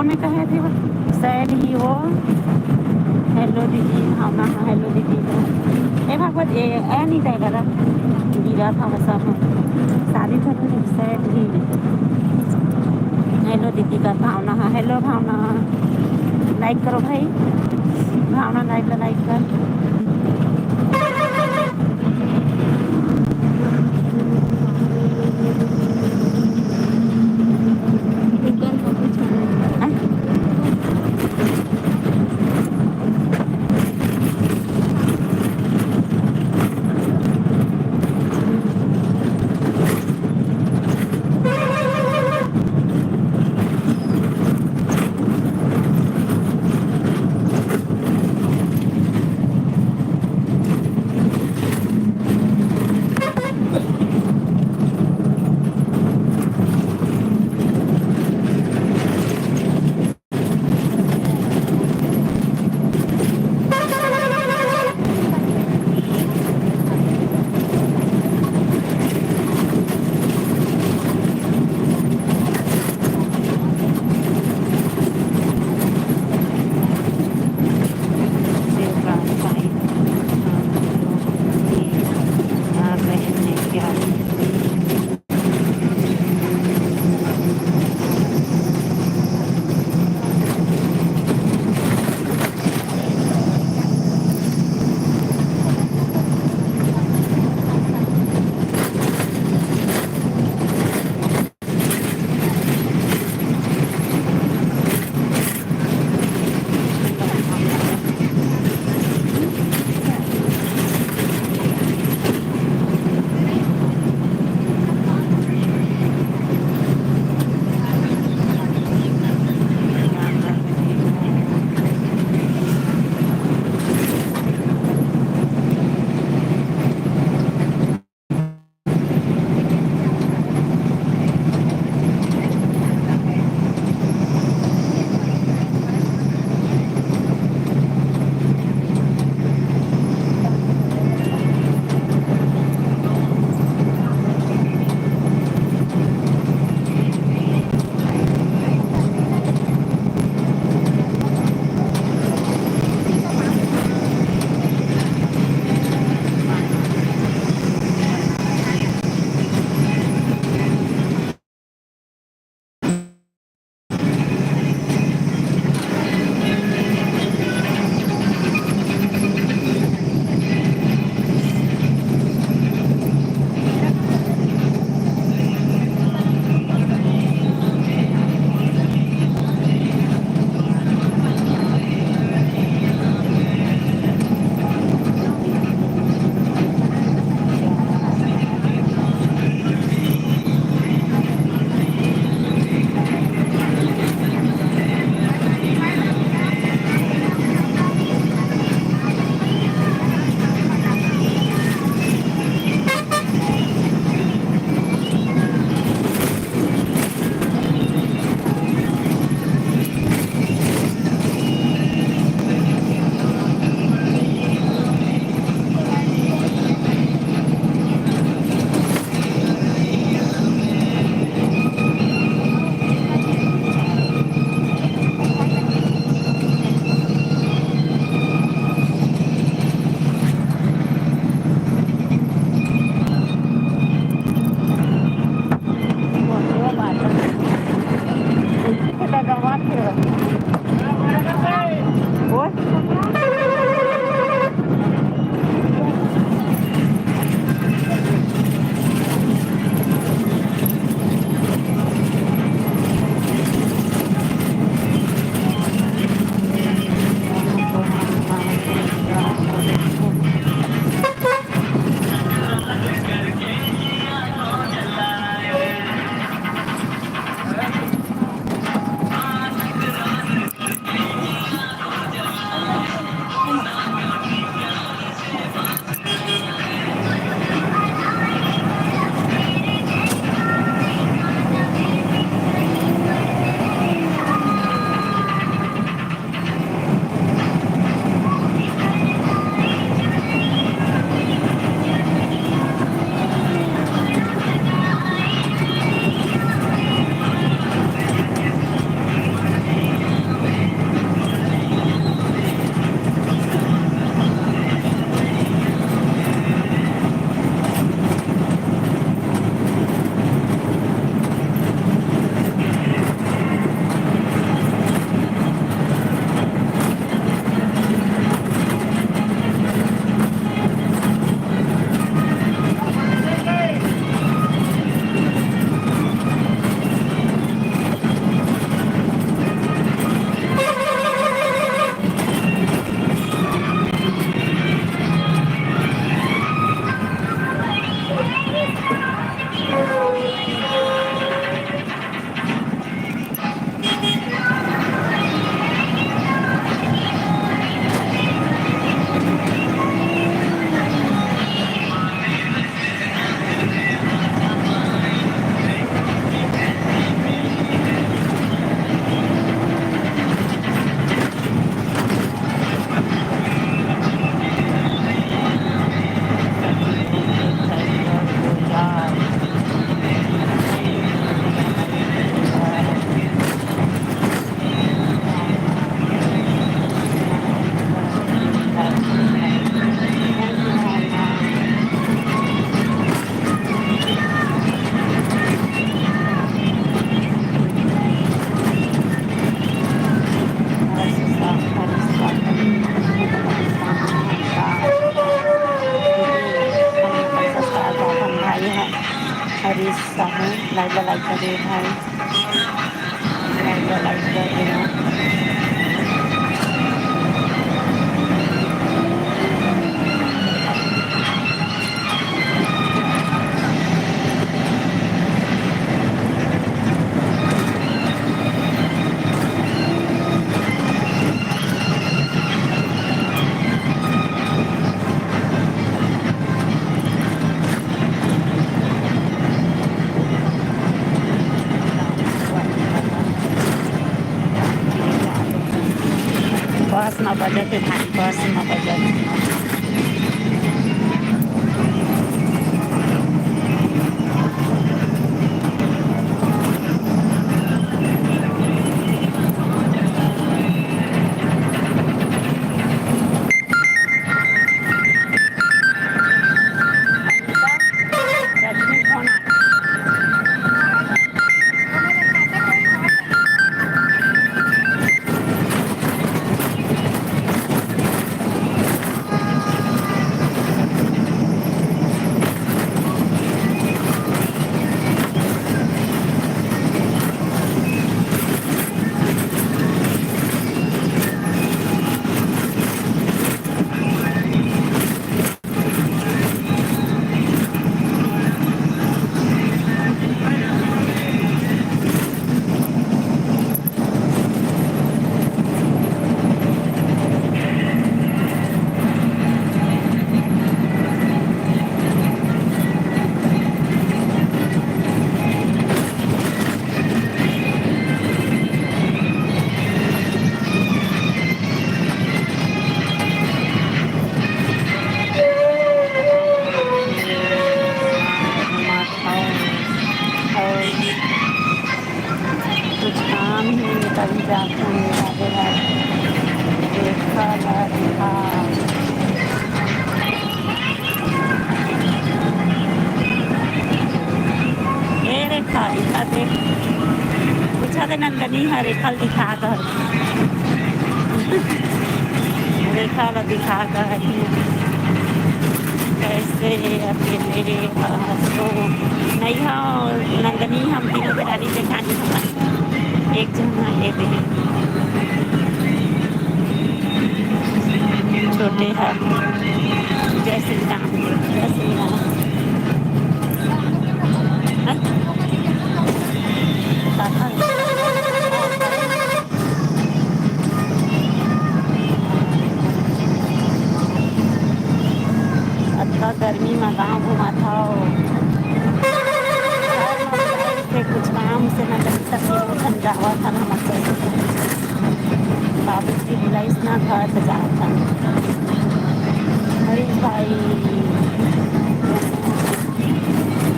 में कहे थे सैड ही हो हेलो दीदी भावना हेलो दीदी ए भागवत ए नहीं जाएगा ना गिरा था सब शादी था तो सैड ही हेलो दीदी का भावना हेलो भावना लाइक करो भाई भावना लाइक कर लाइक कर दे भाई, लाइक कर देना। बसमा बजेको थियो भाइ, बसमा बजेको। रजनी फोन आयो। कुछ काम ही निकल जाते हैं आगे देखा लगा। ये रेखा दिखा दे, पूछा दे नंदनी है रेखा दिखा कर, रेखा दिखा कर कैसे अकेले तो नहीं हाँ नंदनी हम तीनों बेरानी से खानी हमारी एक जना ये दे छोटे हैं। जय श्री राम, जय श्री राम। अच्छा गर्मी में गाँव घुमा था से कुछ काम से न तक जावा था ना मतलब बाबू की बुलाई ना घर से जा था। अरे भाई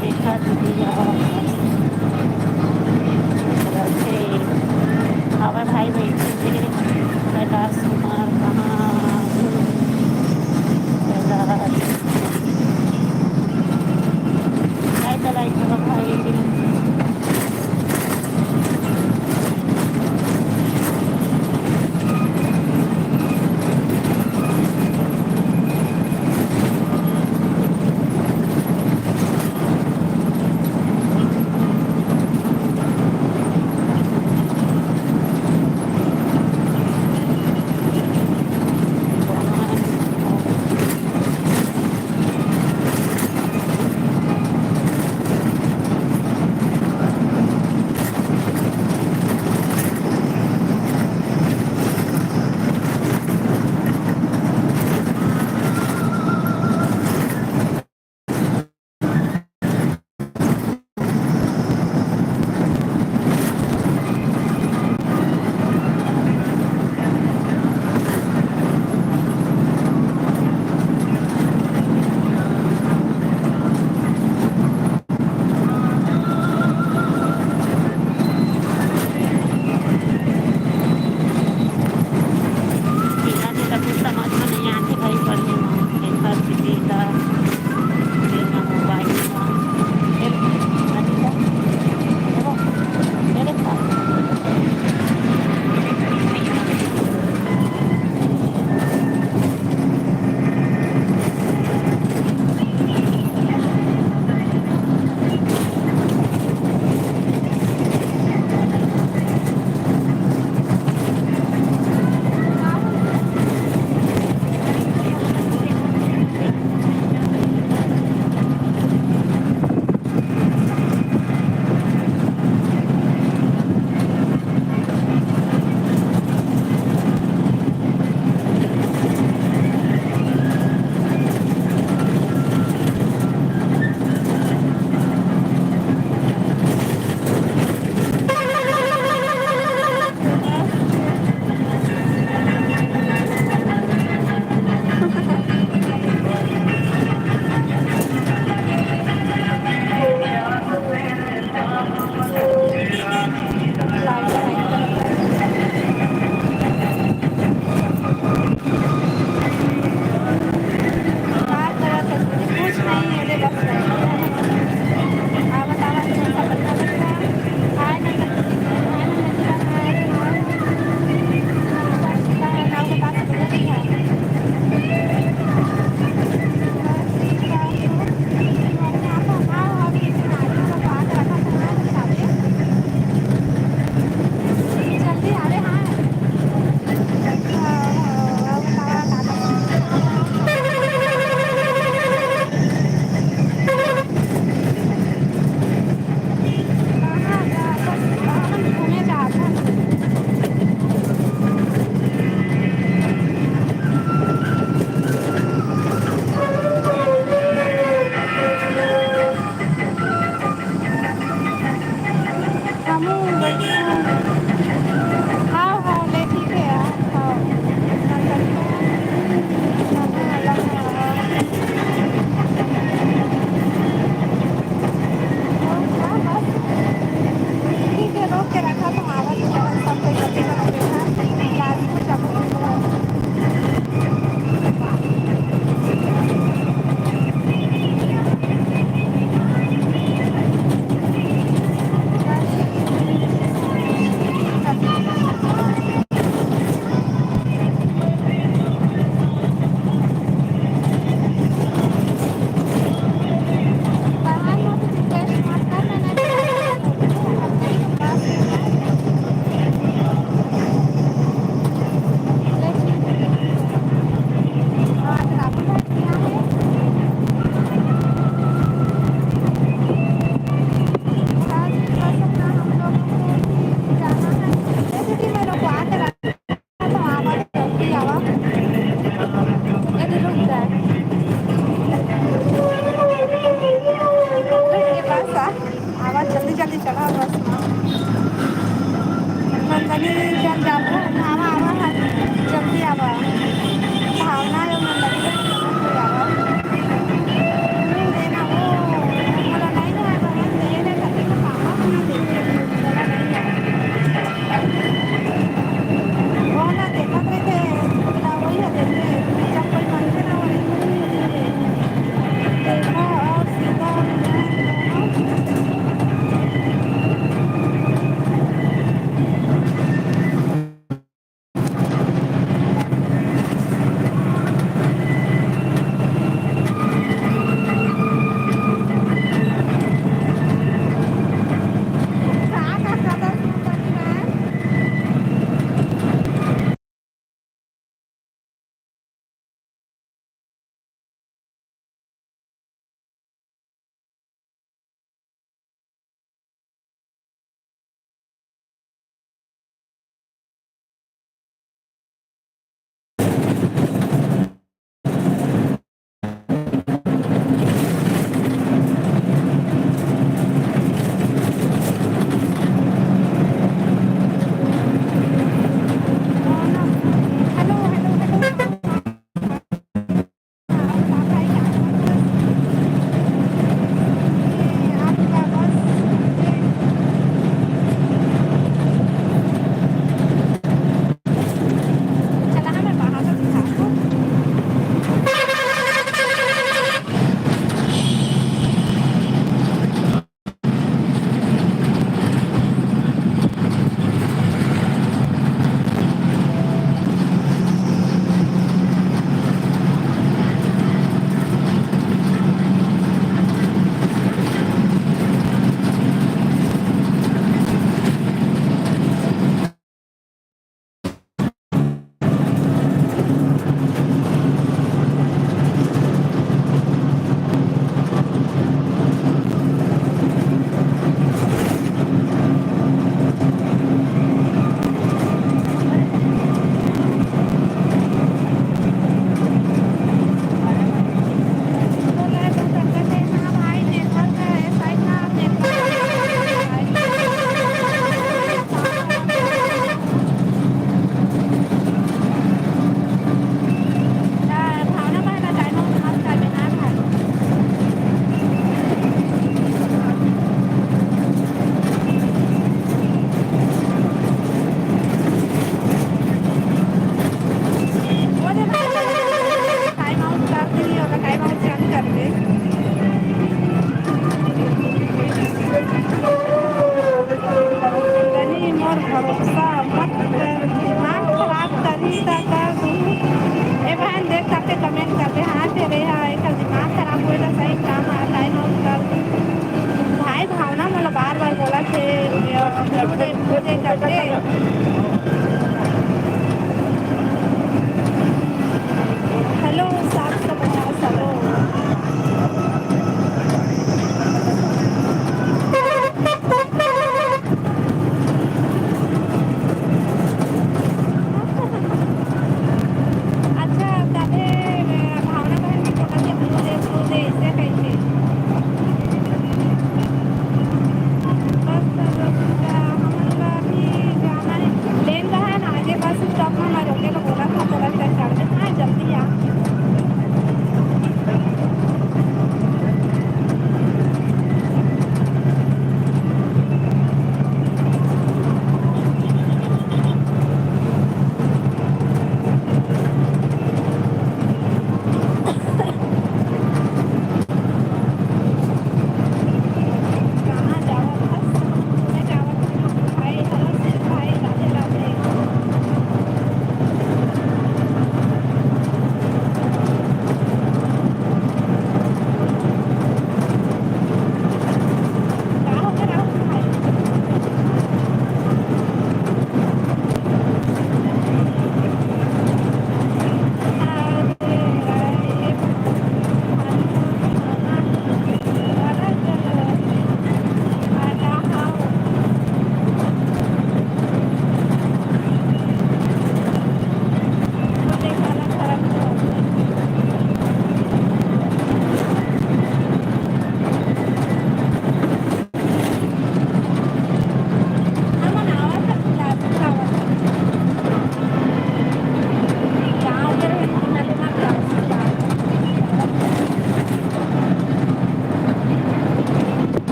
देखा दीदी हवा भाई बैठे थे कैलाश कुमार कहाँ दलाई भाई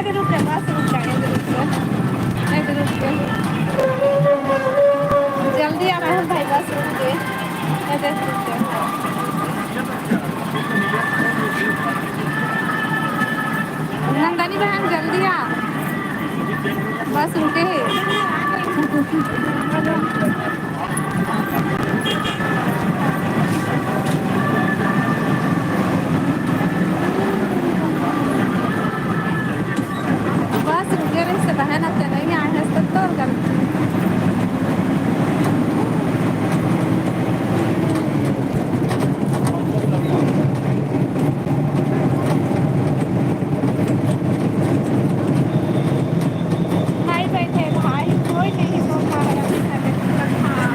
इधर रुक जा, बस रुक जा, इधर रुक जा, इधर रुक जा। जल्दी आ रहा है भाई, बस रुक जा, इधर रुक जा। नंदनी बहन जल्दी आ, बस रुके बस रुके रहे से बहन, अब नहीं आए हैं तब तो गलती। भाई बैठे, भाई कोई नहीं तो खा रहा है।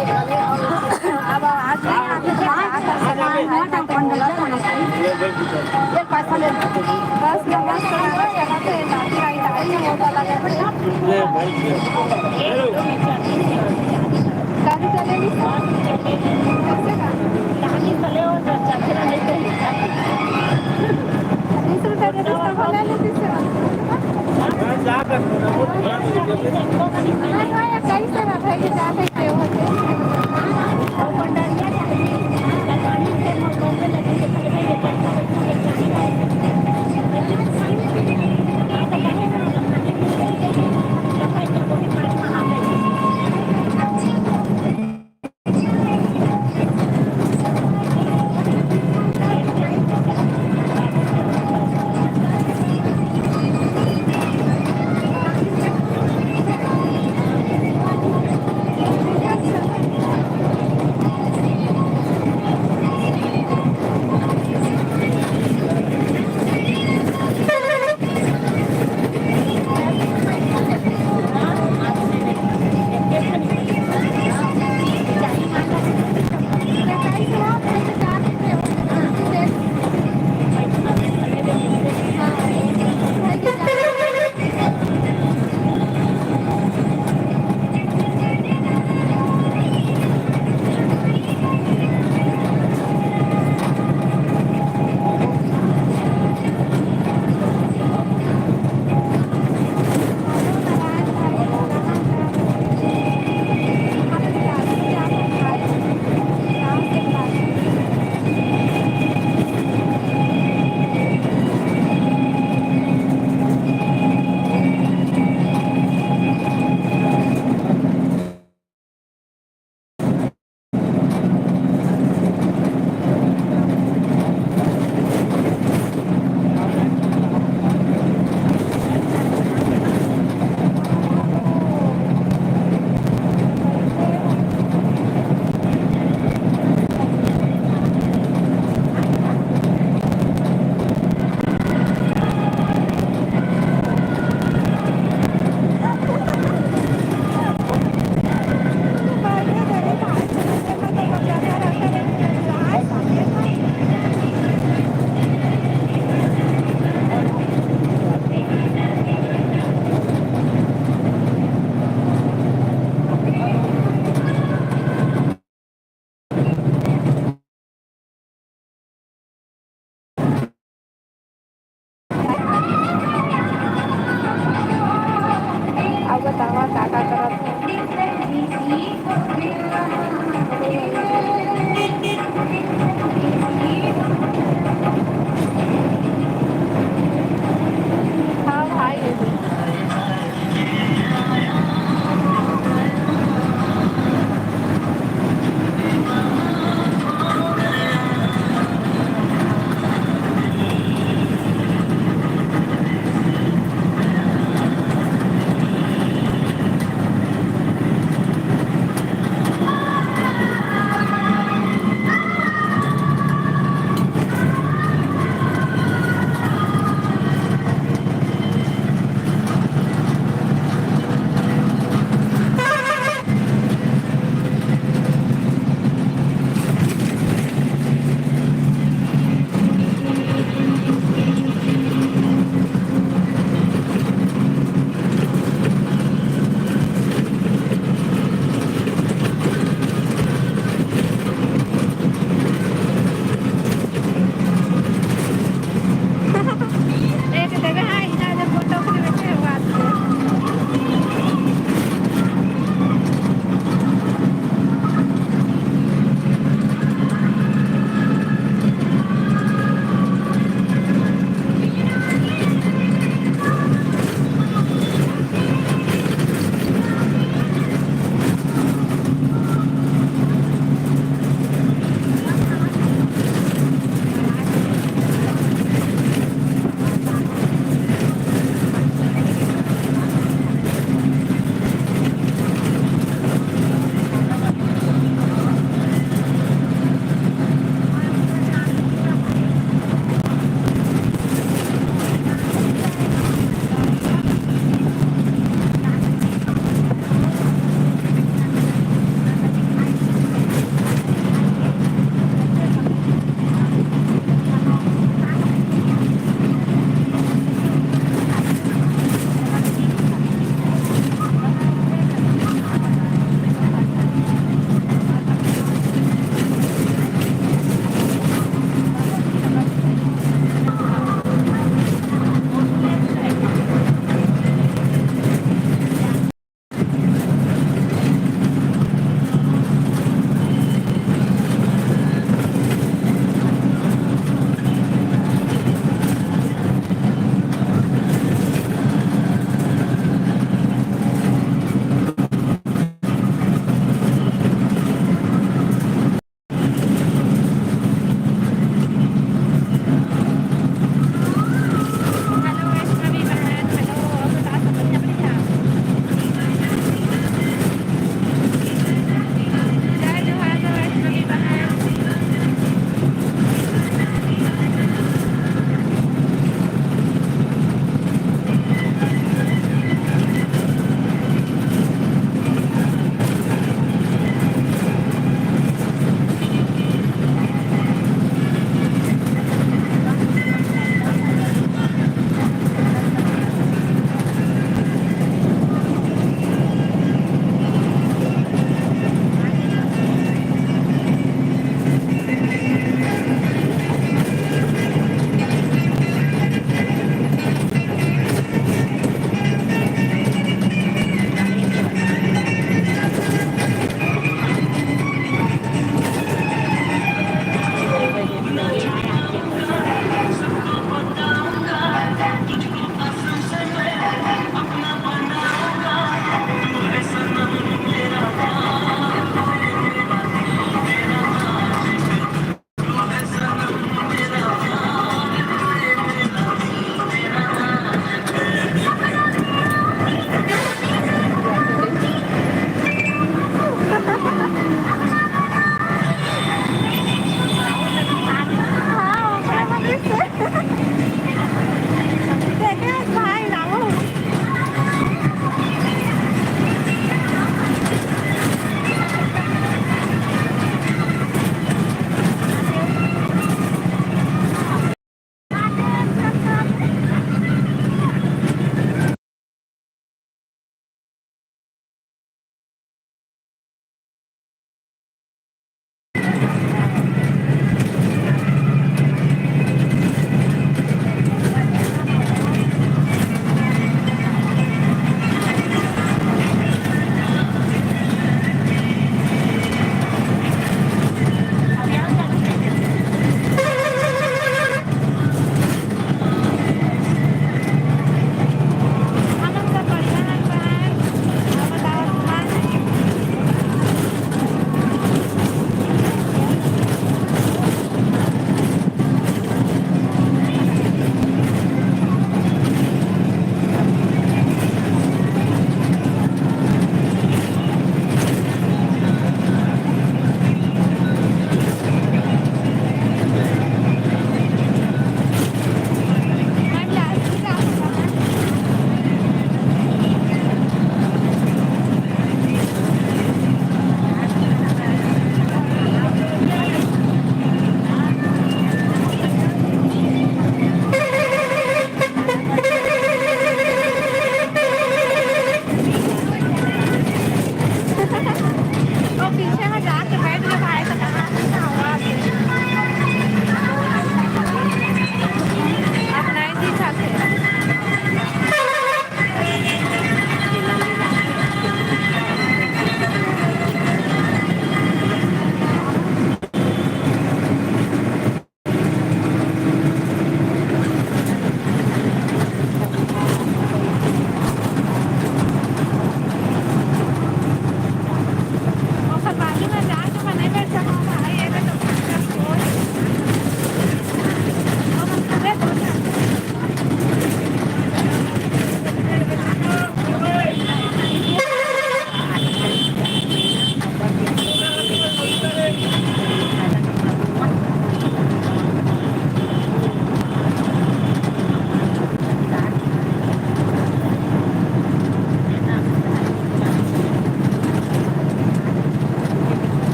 अब आज नहीं आती तो आकर सामान है तो पंडला तो नहीं ये पैसा ले बस लगा चला चलाते नाती आई आई होता लगा ये भाई गाड़ी चलेगी कैसे का गाड़ी चले हो तो चलते रहते हैं 20 रुपए दे दो तो ले लेती से मैं जा कर मैं कैसे ना भाई जा सकते हो और पंडरिया गाड़ी से मोटो पे लगे के पहले ये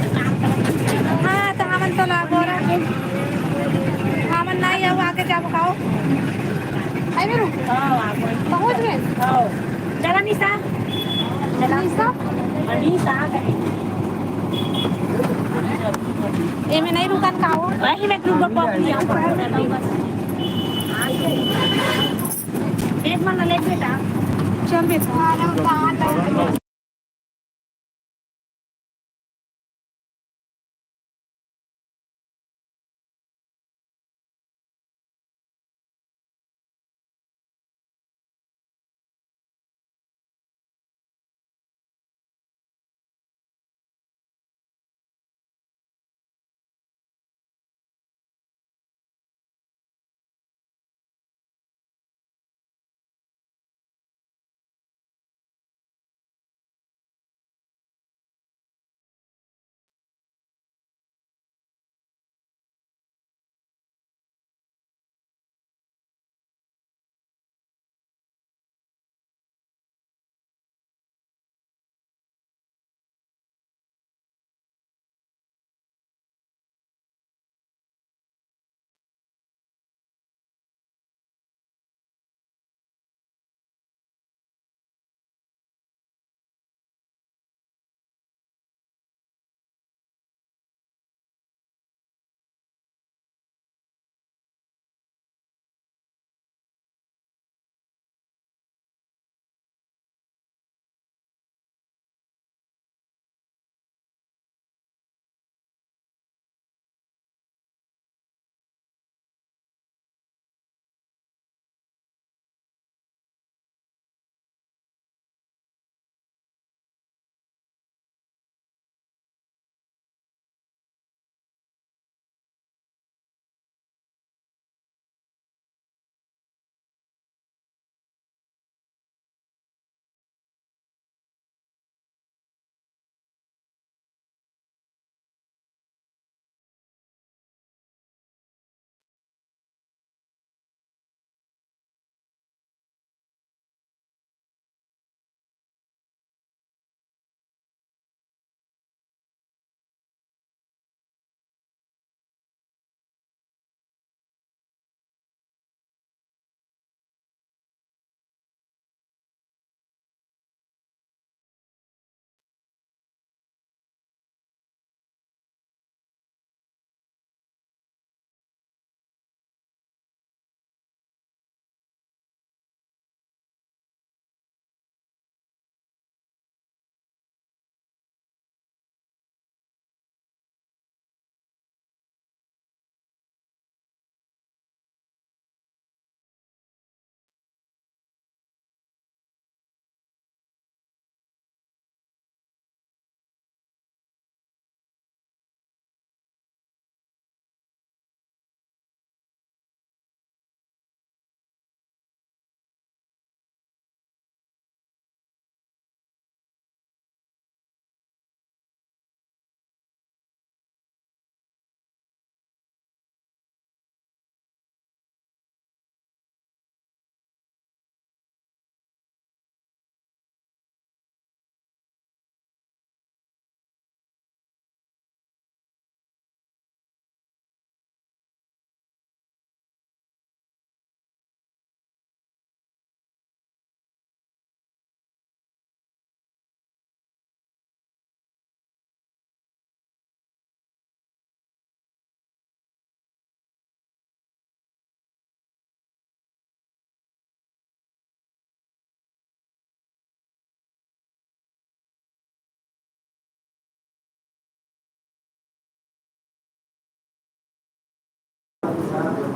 हाँ तो हमन तो लागो रहा हमन नहीं है आगे जाब खाओ आई मेरू पहुंच गए चला निशा चला निशा निशा ए में नहीं रुकन खाओ वही मैं तुमको पकड़ी एक मन ले बेटा चल बेटा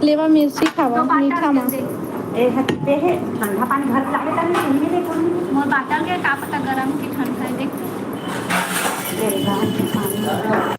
लेवा मिर्ची खावा मीठा मा ए हत्ते है ठंडा पानी भर लागे ता नहीं सुनिए देखो मोर बाटल के का पता गरम की ठंडा है देख ए गांठ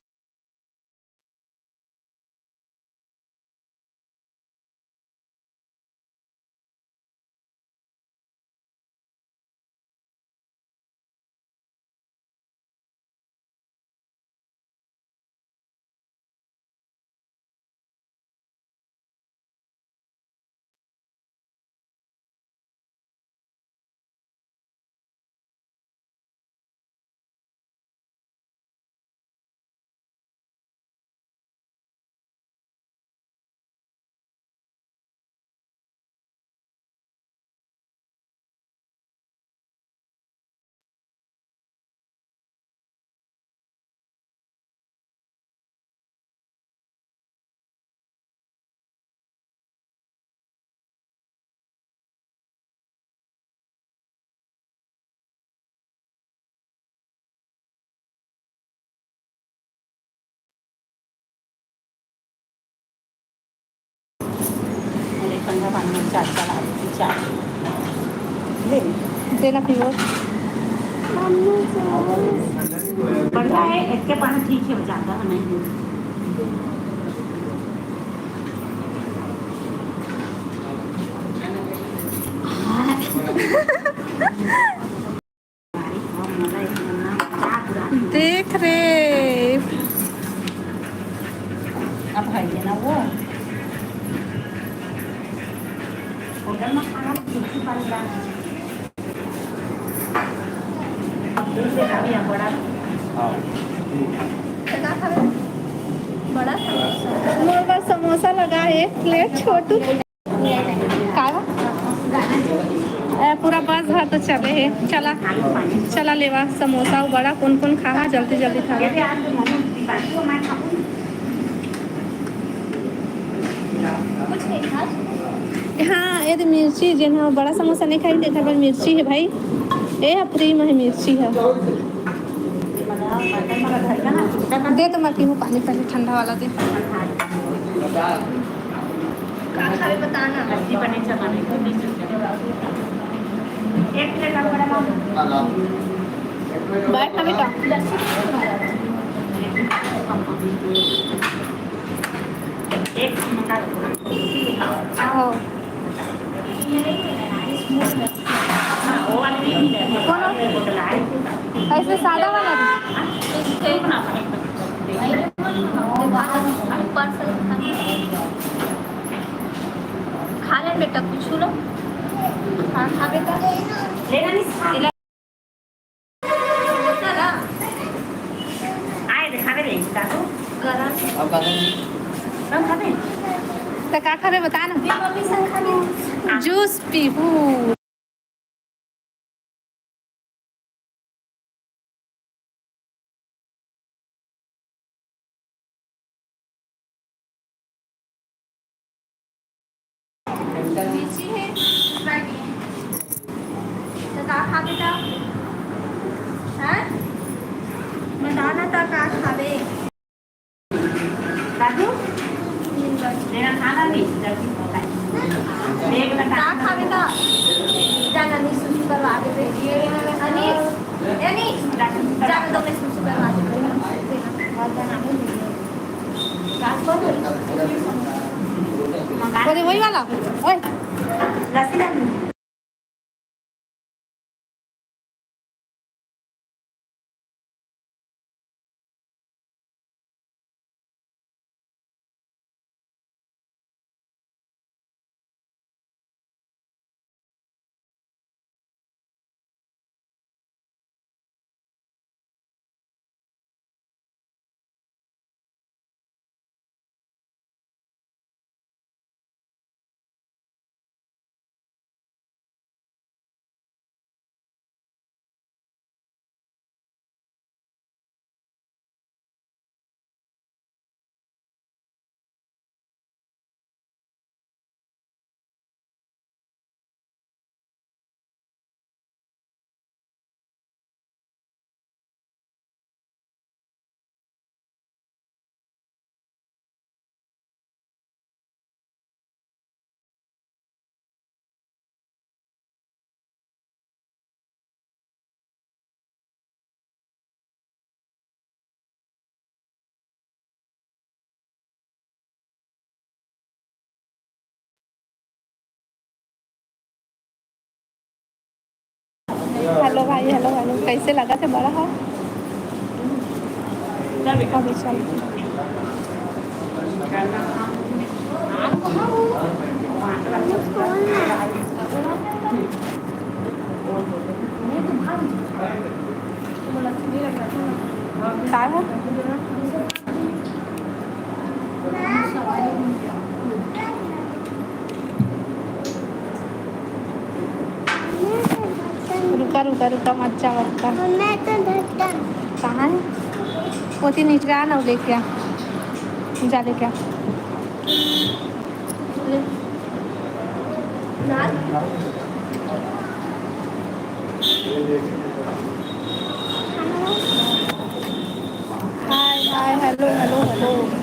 का पानी में चाट चला चाट ले देना पियो बढ़िया है इसके पानी ठीक है हो जाता है नहीं देख रे अब है ये ना वो होटल में खाना किसी पर जाना दूसरे का भी बड़ा बड़ा मोर पर समोसा लगा है प्लेट छोटू का पूरा बस भर तो चले है चला चला लेवा समोसा बड़ा कौन कौन खा जल्दी जल्दी खा हाँ ये तो मिर्ची जो हाँ बड़ा समोसा नहीं खाई देखा पर मिर्ची है भाई ये फ्री में है मिर्ची है दे तो मैं पीऊँ पानी पहले ठंडा वाला दे बताना एक प्लेट का बड़ा बैठ ना बेटा एक आओ ऐसे सादा वाला खा ले बेटा कुछ लो खा बेटा लेना नहीं आए दिखा दे इसका तो अब खा दे तो का खाबे बता ना जूस पीबू लेना खाना नहीं जल्दी होता है एक घंटा खावेगा जाना नहीं सुसु करवा के दे अनीस अनीस जाना तो मैं सुसु करवा के वही वाला ओए लस्सी हेलो भाई हेलो हेलो कैसे लगा था बड़ा है अभी चल क्या है रुका रुका रुका मत जाओ रुका कहाँ है वो तीन नीचे आ ना लेके आ जा लेके आ हाय हाय हेलो हेलो हेलो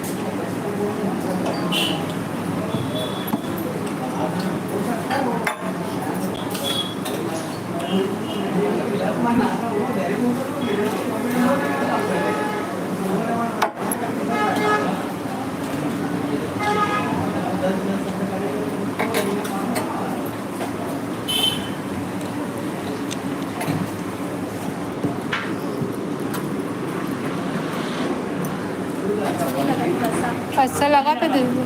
अच्छा लगा तो दे दो।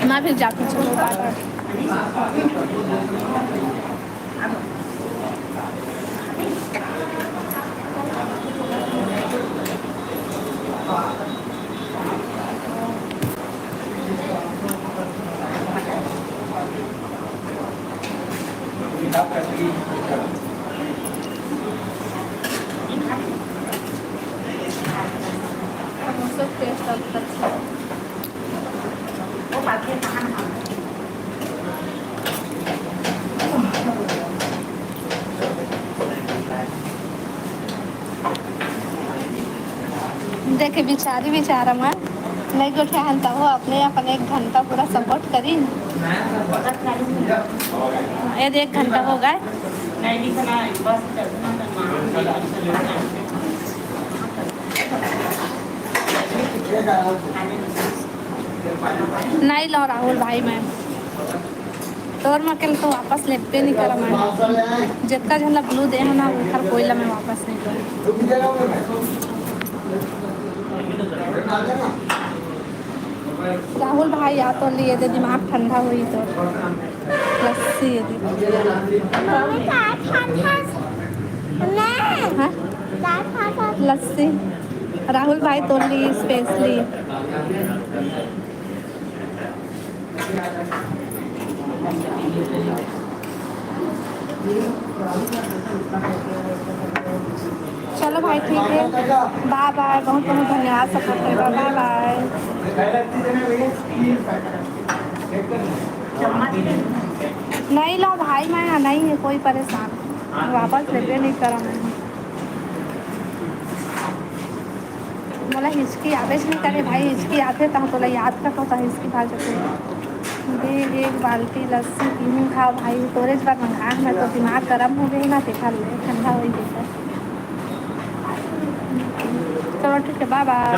मैं फिर जाती चलो बाय बाय। समोसा टेस्ट अच्छा है। वो बाकी कहाँ देखे बिचारी बेचारा मैं नहीं को ठहरता हो अपने अपन 1 घंटा पूरा सपोर्ट करी। ये 1 घंटा हो गए नहीं दिखना है बस नहीं लो राहुल भाई मैं तोर मकेल तो वापस लेते नहीं करा मैं जितना झला ब्लू दे है ना उधर कोयला में वापस नहीं करूँ। राहुल भाई या तो लिए थे दिमाग ठंडा हुई तो लस्सी ये दी। हाँ? लस्सी राहुल भाई तो ली स्पेशली। चलो भाई ठीक है बाय बाय। बहुत बहुत धन्यवाद सपोर्ट करेगा बाय बाय। नहीं लो भाई मैं नहीं है कोई परेशान वापस लेते नहीं करा मैंने बोला हिचकी आवेश नहीं करे भाई हिचकी आते तो तोला याद का तो हिचकी भाग जाते दे 1 बाल्टी लस्सी पीने खा भाई तोरेज बार मंगा मैं तो दिमाग गर्म हो गई ना देखा ले ठंडा हो गई। चलो ठीक है बाय बाय।